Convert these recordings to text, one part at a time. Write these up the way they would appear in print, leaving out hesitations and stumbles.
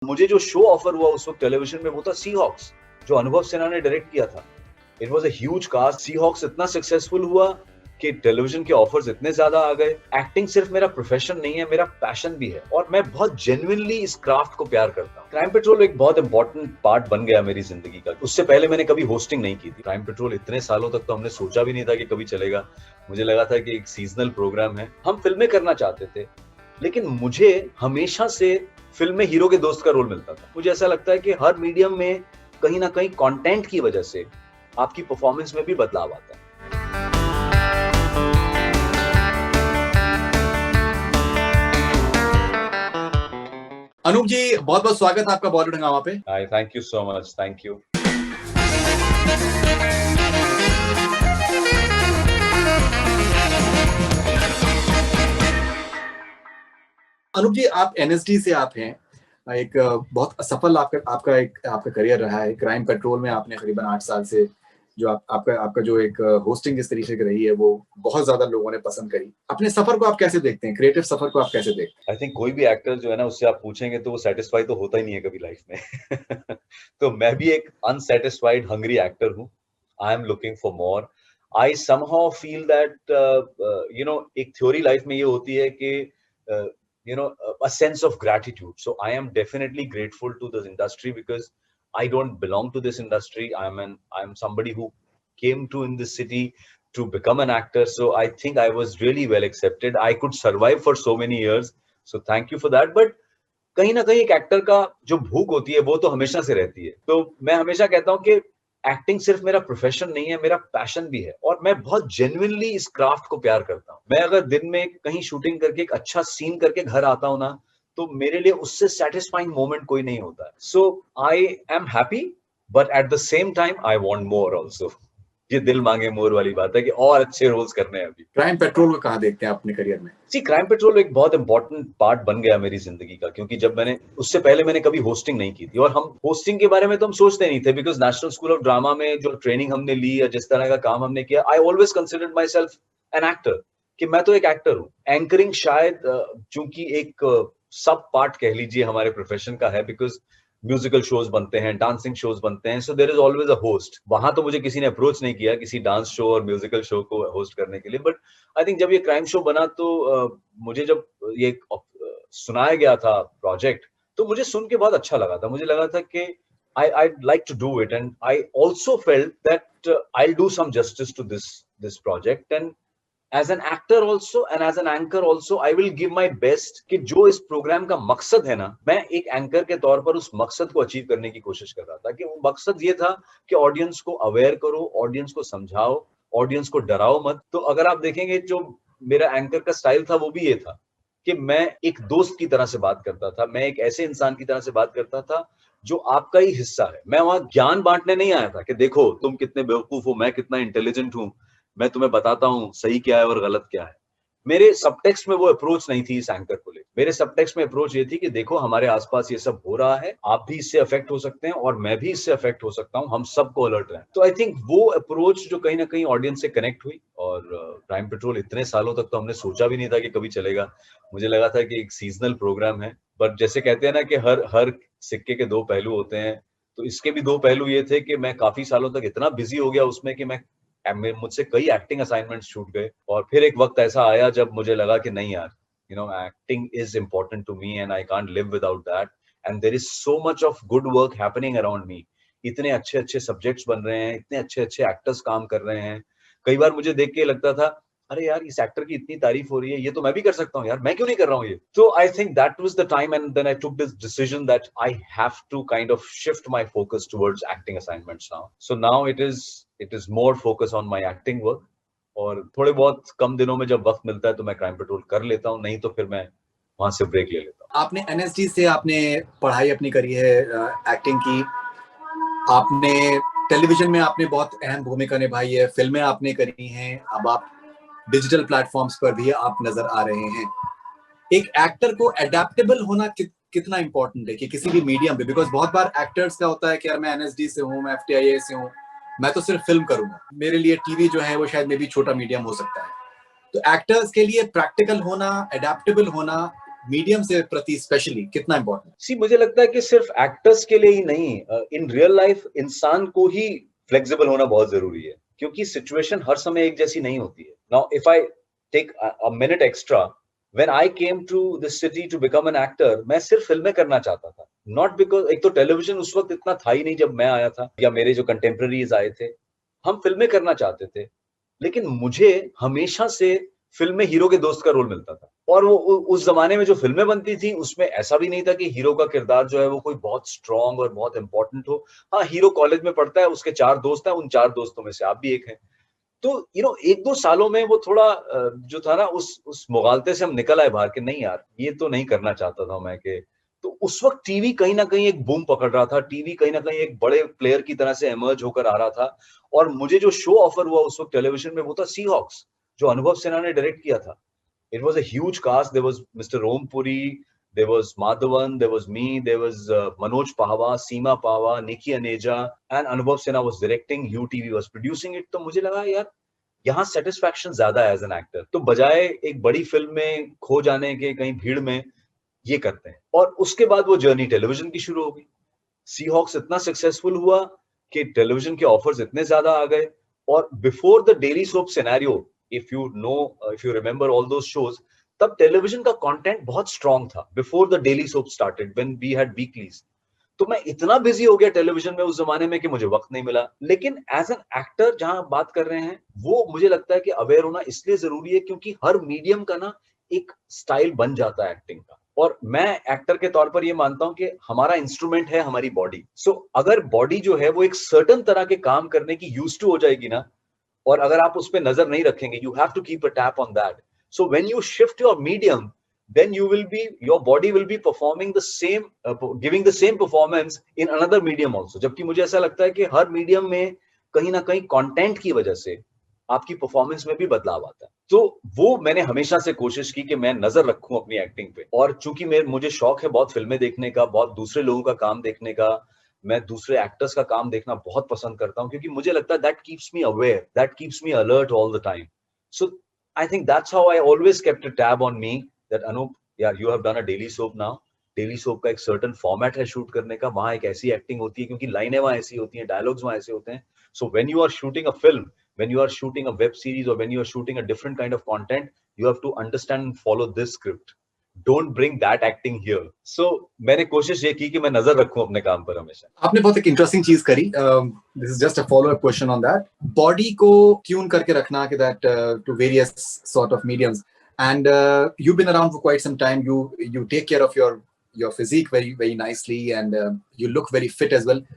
मुझे जो show offer हुआ उस वक्त टेलीविजन में वो था सी हॉक्स, जो अनुभव सिन्हा ने डायरेक्ट किया था। It was a huge cast. Sea hawks इतना सक्सेसफुल हुआ कि टेलीविजन के ऑफर्स इतने ज्यादा आ गए। एक्टिंग सिर्फ मेरा प्रोफेशन नहीं है, मेरा पैशन भी है और मैं बहुत जेन्युइनली इस क्राफ्ट को प्यार करता हूँ। क्राइम पेट्रोल एक बहुत इंपॉर्टेंट पार्ट बन गया मेरी जिंदगी का। उससे पहले मैंने कभी होस्टिंग नहीं की थी। क्राइम पेट्रोल इतने सालों तक तो हमने सोचा भी नहीं था कि कभी चलेगा। मुझे लगा था कि एक सीजनल प्रोग्राम है। हम फिल्में करना चाहते थे, लेकिन मुझे हमेशा से फिल्म में हीरो के दोस्त का रोल मिलता था। मुझे ऐसा लगता है कि हर मीडियम में कहीं ना कहीं कंटेंट की वजह से आपकी परफॉर्मेंस में भी बदलाव आता है। अनूप जी, बहुत बहुत स्वागत है आपका बॉलीवुड हंगामा पे। Hi, thank you so much. Thank you. Anoop ji, आप एनएसडी से आप हैं। एक बहुत सफल आपका करियर रहा है। क्राइम पेट्रोल में आपने करीबन 8 साल से जो आपका जो एक होस्टिंग जिस तरीके की रही है वो बहुत ज्यादा लोगों ने पसंद करी। अपने सफर को आप कैसे देखते हैं? क्रिएटिव सफर को आप कैसे देखते हैं? आई थिंक कोई भी एक्टर जो है ना, उससे आप पूछेंगे तो वो सेटिस्फाई तो होता ही नहीं है कभी लाइफ में। तो मैं भी एक अनसेटिस्फाइड हंग्री एक्टर हूँ। I am looking for more. I somehow feel that एक थ्योरी लाइफ में ये होती है कि a sense of gratitude. So I am definitely grateful to this industry because I don't belong to this industry. I'm somebody who came to in this city to become an actor. So I think I was really well accepted. I could survive for so many years. So thank you for that. But कहीं ना कहीं एक actor का जो भूख होती है वो तो हमेशा से रहती है। तो मैं हमेशा कहता हूँ कि एक्टिंग सिर्फ मेरा प्रोफेशन नहीं है, मेरा पैशन भी है और मैं बहुत जेन्युइनली इस क्राफ्ट को प्यार करता हूँ। मैं अगर दिन में कहीं शूटिंग करके एक अच्छा सीन करके घर आता हूँ ना, तो मेरे लिए उससे सेटिस्फाइंग मोमेंट कोई नहीं होता है। So I am happy, but at the same time I want more also. ये दिल मांगे मोर वाली बात है कि और अच्छे रोल्स करने हैं अभी। क्राइम पेट्रोल को कहाँ देखते हैं अपने करियर में? जी, क्राइम पेट्रोल एक बहुत इंपॉर्टेंट पार्ट बन गया मेरी जिंदगी का, क्योंकि उससे पहले मैंने कभी होस्टिंग नहीं की थी और हम होस्टिंग के बारे में तो हम सोचते नहीं थे, because national school of drama में जो ट्रेनिंग हमने ली या जिस तरह का काम हमने किया, I always considered my self an actor, कि मैं तो एक एक्टर हूँ। एंकरिंग शायद चूंकि एक सब पार्ट कह लीजिए हमारे प्रोफेशन का है, बिकॉज म्यूजिकल शोज बनते हैं, डांसिंग शोज बनते हैं, so there is always a host. वहां तो मुझे किसी ने अप्रोच नहीं किया किसी डांस शो और म्यूजिकल शो को होस्ट करने के लिए, बट आई थिंक जब ये क्राइम शो बना तो मुझे जब ये सुनाया गया था प्रोजेक्ट, तो मुझे सुन के बहुत अच्छा लगा था। मुझे लगा था कि I'd like to do it, and I also felt that I'll do some justice to this project, and as an actor also and as an anchor also I will give my best कि जो इस programme का मकसद है ना, मैं एक anchor के तौर पर उस मकसद को अचीव करने की कोशिश कर रहा था। कि वो मकसद ये था कि ऑडियंस को अवेयर करो, ऑडियंस को समझाओ, ऑडियंस को डराओ मत। तो अगर आप देखेंगे जो मेरा एंकर का स्टाइल था वो भी ये था कि मैं एक दोस्त की तरह से बात करता था, मैं एक ऐसे इंसान की तरह से बात करता था जो आपका ही हिस्सा है। मैं वहां ज्ञान बांटने नहीं आया था कि देखो तुम कितने बेवकूफ हो, मैं कितना इंटेलिजेंट हूं, मैं तुम्हें बताता हूं सही क्या है और गलत क्या है। मेरे सबटेक्स्ट में वो अप्रोच नहीं थी इस एंकर को लेकर। मेरे सबटेक्स्ट में अप्रोच ये थी कि देखो हमारे आसपास ये सब हो रहा है, आप भी इससे अफेक्ट हो सकते हैं और मैं भी इससे अफेक्ट हो सकता हूँ, हम सबको अलर्ट रहें। तो आई थिंक वो अप्रोच जो कहीं ना कहीं ऑडियंस से कनेक्ट हुई। और क्राइम पेट्रोल इतने सालों तक तो हमने सोचा भी नहीं था कि कभी चलेगा। मुझे लगा था कि एक सीजनल प्रोग्राम है, बट जैसे कहते हैं ना कि हर हर सिक्के के दो पहलू होते हैं, तो इसके भी दो पहलू ये थे कि मैं काफी सालों तक इतना बिजी हो गया उसमें कि मुझसे कई एक्टिंग असाइनमेंट्स छूट गए। और फिर एक वक्त ऐसा आया जब मुझे लगा कि नहीं यार, acting is important to me and I can't live without that, and there is so much of good work happening around me. इतने अच्छे अच्छे सब्जेक्ट्स बन रहे हैं, इतने अच्छे अच्छे एक्टर्स काम कर रहे हैं। कई बार मुझे देख के लगता था, अरे यार इस एक्टर की इतनी तारीफ हो रही है, ये तो मैं भी कर सकता हूँ यार, मैं क्यों नहीं कर रहा हूँ ये। तो I think that was the time and then I took this decision that I have to kind of shift my focus towards acting assignments now. So now it is more focus on my acting work. और थोड़े बहुत कम दिनों में जब वक्त मिलता है तो मैं क्राइम पेट्रोल कर लेता हूँ, नहीं तो फिर मैं वहां से ब्रेक ले लेता हूँ। आपने एनएसडी से आपने पढ़ाई अपनी करी है एक्टिंग की। आपने टेलीविजन में आपने बहुत अहम भूमिका निभाई है, फिल्में आपने करी हैं, अब आप डिजिटल प्लेटफॉर्म्स पर भी आप नजर आ रहे हैं। एक एक्टर को एडेप्टेबल होना कितना इंपॉर्टेंट है कि किसी भी मीडियम पे, बिकॉज बहुत बार एक्टर्स का होता है कि यार मैं एनएसडी से हूँ, मैं एफटीआईए से हूँ, मैं तो सिर्फ फिल्म करूंगा, मेरे लिए टीवी जो है वो शायद मे भी छोटा मीडियम हो सकता है। तो एक्टर्स के लिए प्रैक्टिकल होना, एडेप्टेबल होना मीडियम से प्रति स्पेशली कितना इंपॉर्टेंट? सी मुझे लगता है कि सिर्फ एक्टर्स के लिए ही नहीं, इन रियल लाइफ इंसान को ही फ्लेक्सिबल होना बहुत जरूरी है, क्योंकि सिचुएशन हर समय एक जैसी नहीं होती है. Now if I take a minute extra, when I came to this city to become an actor, मैं सिर्फ फिल्में करना चाहता था. नॉट बिकॉज, एक तो टेलीविजन उस वक्त इतना था ही नहीं जब मैं आया था, या मेरे जो कंटेम्प्रेरीज आए थे. हम फिल्में करना चाहते थे, लेकिन मुझे हमेशा से फिल्म में हीरो के दोस्त का रोल मिलता था. और वो उस जमाने में जो फिल्में बनती थी उसमें ऐसा भी नहीं था कि हीरो का किरदार जो है वो कोई बहुत स्ट्रांग और बहुत इंपॉर्टेंट हो. हाँ, हीरो कॉलेज में पढ़ता है, उसके 4 दोस्त हैं, उन 4 दोस्तों में से आप भी एक हैं. तो एक दो सालों में वो थोड़ा जो था ना, उस मुगालते से हम निकल आए बाहर के, नहीं यार ये तो नहीं करना चाहता था मैं. के तो उस वक्त टीवी कहीं ना कहीं एक बूम पकड़ रहा था, टीवी कहीं ना कहीं एक बड़े प्लेयर की तरह से इमर्ज होकर आ रहा था. और मुझे जो शो ऑफर हुआ उस वक्त टेलीविजन में वो था सी हॉक्स, जो अनुभव सिन्हा ने डायरेक्ट किया था. It was a huge cast. There was Mr. Om Puri, there was Madhavan, there was me, there was Manoj Pahwa, Seema Pahwa, Nikki Aneja, and Anubhav Sinha was directing. UTV was producing it. तो मुझे लगा यार यहाँ satisfaction ज्यादा है as an actor, तो बजाय एक बड़ी फिल्म में खो जाने के कहीं भीड़ में ये करते हैं. और उसके बाद वो जर्नी टेलीविजन की शुरू हो गई. सी हॉक्स इतना सक्सेसफुल हुआ कि टेलीविजन के ऑफर्स इतने ज्यादा आ गए. और before the daily soap scenario, if you remember all those shows, तब टेलीविजन का कंटेंट बहुत स्ट्रांग था. Before the daily soap started, when we had weeklies, तो मैं इतना बिजी हो गया टेलीविजन में उस जमाने में कि मुझे वक्त नहीं मिला. लेकिन एज एन एक्टर जहां बात कर रहे हैं, वो मुझे लगता है कि अवेयर होना इसलिए जरूरी है क्योंकि हर मीडियम का ना एक स्टाइल बन जाता है एक्टिंग का. और मैं एक्टर के तौर पर ये मानता हूं कि हमारा इंस्ट्रूमेंट है हमारी बॉडी. सो अगर बॉडी जो है वो एक सर्टेन तरह के काम करने की यूज टू हो जाएगी ना, और अगर आप उस पर नजर नहीं रखेंगे, you have to keep a tap on that. So when you shift your medium, then your body will be performing the same, giving the same performance in another medium also. जबकि मुझे ऐसा लगता है कि हर मीडियम में कहीं ना कहीं कंटेंट की वजह से आपकी परफॉर्मेंस में भी बदलाव आता है. तो वो मैंने हमेशा से कोशिश की कि मैं नजर रखूं अपनी एक्टिंग पे. और चूंकि मुझे शौक है बहुत फिल्में देखने का, बहुत दूसरे लोगों का काम देखने का, मैं दूसरे एक्टर्स का काम देखना बहुत पसंद करता हूं, क्योंकि मुझे लगता है that keeps me aware, that keeps me alert all the time. So I think that's how I always kept a tab on me that Anoop, यार you have done a daily soap now. Daily soap का एक certain format है shoot करने का, वहां एक ऐसी acting होती है क्योंकि लाइनें वहां ऐसी होती हैं, डायलॉग्स वहां ऐसे होते हैं. So when you are shooting a film, when you are shooting a web series, or when you are shooting a different kind of content, you have to understand and follow this script. Don't bring that acting here. So मैंने कोशिश ये की कि मैं नजर रखूं अपने काम पर हमेशा. आपने बहुत एक इंटरेस्टिंग चीज करी. This is just a follow up question on that. Body को ट्यून करके रखना कि that to various sort of mediums, and you've been around for quite some time. You take care of your physique very very nicely, and you look very fit as well.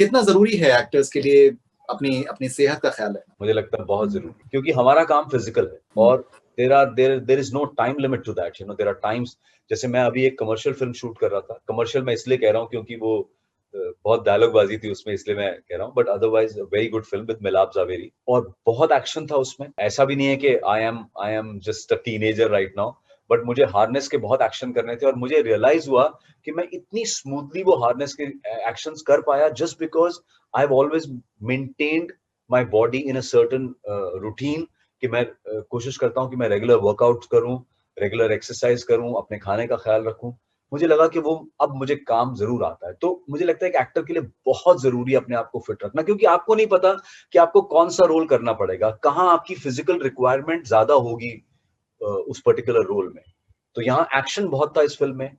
कितना जरूरी है actors के लिए अपनी सेहत का ख्याल रखना? मुझे लगता है बहुत जरूरी, क्योंकि हमारा काम फिजिकल है और there is no time limit to that. There are times, जैसे मैं अभी एक कमर्शियल फिल्म शूट कर रहा था. कमर्शियल मैं इसलिए कह रहा हूँ क्योंकि वो बहुत डायलॉगबाजी थी उसमें, इसलिए मैं कह रहा हूँ. But otherwise very good film with मिलाप जावेरी, और बहुत एक्शन था उसमें. ऐसा भी नहीं है कि I am just a teenager right now, but मुझे हार्नेस के बहुत एक्शन करने थे. और मुझे रियलाइज हुआ कि मैं इतनी स्मूथली वो हार्नेस के एक्शंस कर पाया just because I have always maintained my body in a certain routine, कि मैं कोशिश करता हूँ कि मैं रेगुलर वर्कआउट करूँ, रेगुलर एक्सरसाइज करूँ, अपने खाने का ख्याल रखूँ. मुझे लगा कि वो अब मुझे काम जरूर आता है. तो मुझे लगता है कि एक्टर के लिए बहुत जरूरी है अपने आप को फिट रखना, क्योंकि आपको नहीं पता कि आपको कौन सा रोल करना पड़ेगा, कहाँ आपकी फिजिकल रिक्वायरमेंट ज्यादा होगी उस पर्टिकुलर रोल में. तो यहाँ एक्शन बहुत था इस फिल्म में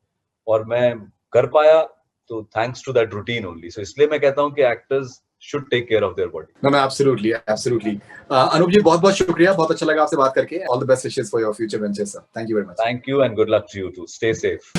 और मैं कर पाया, तो thanks to that routine only. So इसलिए मैं कहता हूँ कि actors should take care of their body. No, absolutely. Anup ji, बहुत शुक्रिया, बहुत अच्छा लगा आपसे बात करके. All the best wishes for your future ventures, sir. Thank you very much. Thank you and good luck to you too. Stay safe.